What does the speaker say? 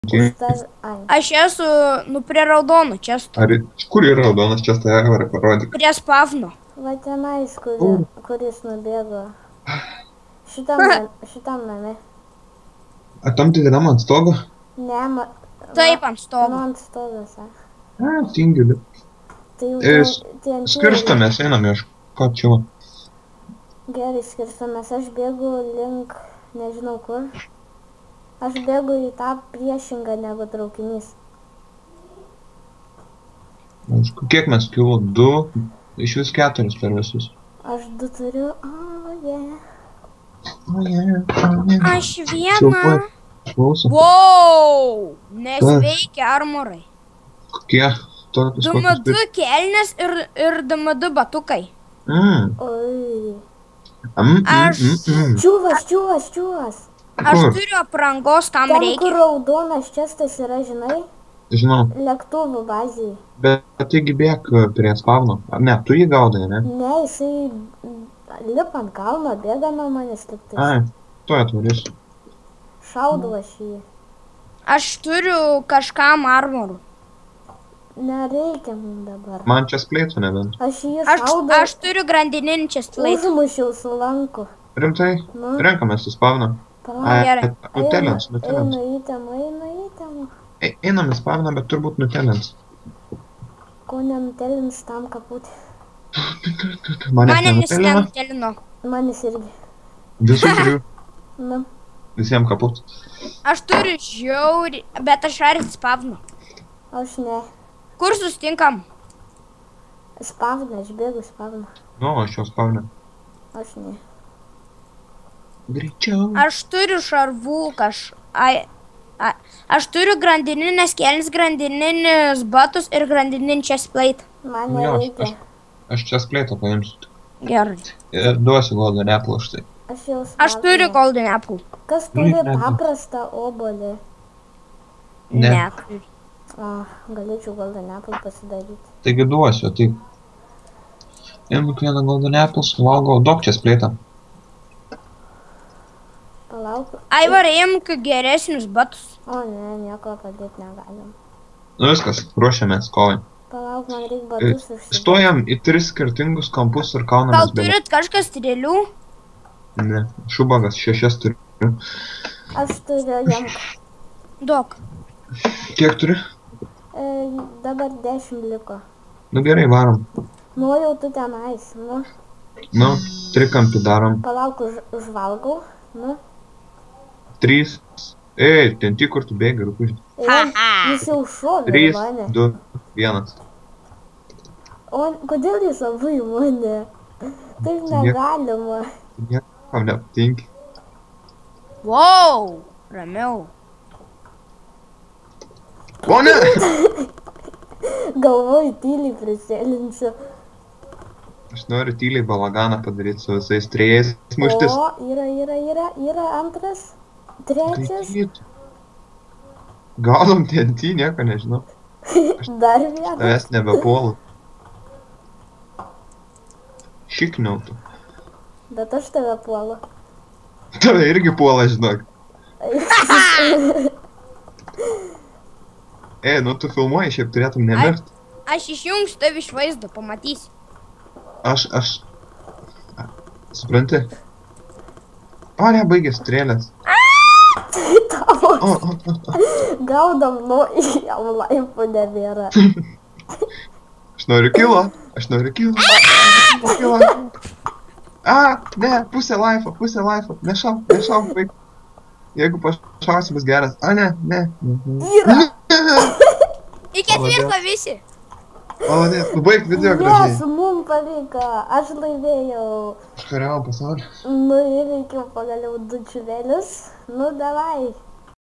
Aš esu, prie raudonų čestų. Kur yra raudonas čestas, Aivarai, parodyk. Prie spavno. Va tenais, kuris nubėgo. Šitam name. A tam didinam ant stogo? Ne, Taip, ant stogo. ant stogas. Tingiu. Tai Skirstamės, einam ieškot čia. Gerai, skirstamės. Aš bėgu link, nežinau kur. Aš bėgu į tą priešingą negu traukinys. Kiek mes kilų? 2, iš vis 4 per visus. Aš 2 turiu, Aš vieną. Klauso. Wow, nesveikia armorai. Kokie? Tokius DMD kelnes ir DMD batukai. Oi. Čiūvas. Aš turiu aprangos, kam Ten, kur reikia. raudonas čestas yra, žinai, Žinau, lėktuvų bazijai. bet taigi bėk prie spavno. Ne, tu jį gaudai, ne? Ne, jisai lipa ant kalno, bėga nuo manęs tiktais. Ai, tu atvarysiu. Šaudau aš jį. Aš turiu kažkam armorų. Nereikia mums dabar. Man čia spleitų nebent. Aš jį šaudau, Aš turiu grandininį čestlait. užmušiau su lanku. Rimtai? Nu. Renkamės į spavną. Palauk, Gerai. Nutelins. einu į temą. Einam į spavną, bet turbūt nutelins. Ko nenutelins tam kaputį. Mane nenutelino. nenutelino. Manis irgi. Visų turiu. Nu, Visiems kaput. Aš turiu žiauri, bet aš arti spavno. aš ne. Kur sustinkam? Spavną, aš bėgu spavną. Nu, aš jau spavnę. Aš ne. Greičiau. Aš turiu šarvų Aš turiu grandininės kelnes, grandininius batus ir grandininių chestplate. Man Jo, nereikia. Aš čia spleitą paimsiu. Gerai. Ir duosiu golden apple už tai. Aš jau Aš turiu spavną. golden apple. Kas turi Ne. paprastą obolį? Ne. Neturiu. Galėčiau golden apple pasidaryti. Taigi duosiu, tai... Imk vieną golden apple, suvalgau daug čia spleitą. Palauk. Aivarai, imk geresnius batus. O ne, nieko padėti negalim. Nu viskas, ruošiamės kovai. Palauk, man reikia batus užsidėti. Stojam į 3 skirtingus kampus ir Gal kaunamės bėlę. turit kažkas strėlių? Ne, šubagas 6 turiu. Aš turiu jam. Duok. Kiek turi? Dabar 10 liko. Nu gerai, varom. Nu, jau tu tenais. Nu, Nu, trikampį darom. palauk, užvalgau. Nu. 3. Ei, ten tik kur tu bėgi, rūpuži. Jis jau šovė 3, į mane. 2, 1. O kodėl jis abu į mane? Taip negalima. Niekam nepatinki. Wow, ramiau. O ne! Galvoju, tyliai prisėlinsiu. Aš noriu tyliai balaganą padaryti su visais 3 muštis. O, yra antras, trečias, Gaudom TNT, nieko nežinau. dar vienas. Tavęs nebepuolu. Šikniautų. Bet aš tave puolu. Tave irgi puola, žinok. Nu tu filmuoji, šiaip turėtum nemirt. Aš išjungsiu tave iš vaizdo, pamatysi. Aš... Supranti? O ne, baigė strėlės. Gaudam, nu, jam laipų nebėra. Aš noriu kilo. Ne, pusė laifo. Nešauk, baig. Jeigu pašausi bus geras. Ne. Yra! Į ketvirtą visi. Malonės, baig video Yes, gražiai. mum pavyko. Aš laimėjau. Aš kariavau pasaulį. Nu, įveikiau pagaliau 2 čiuvelius. Nu, davai.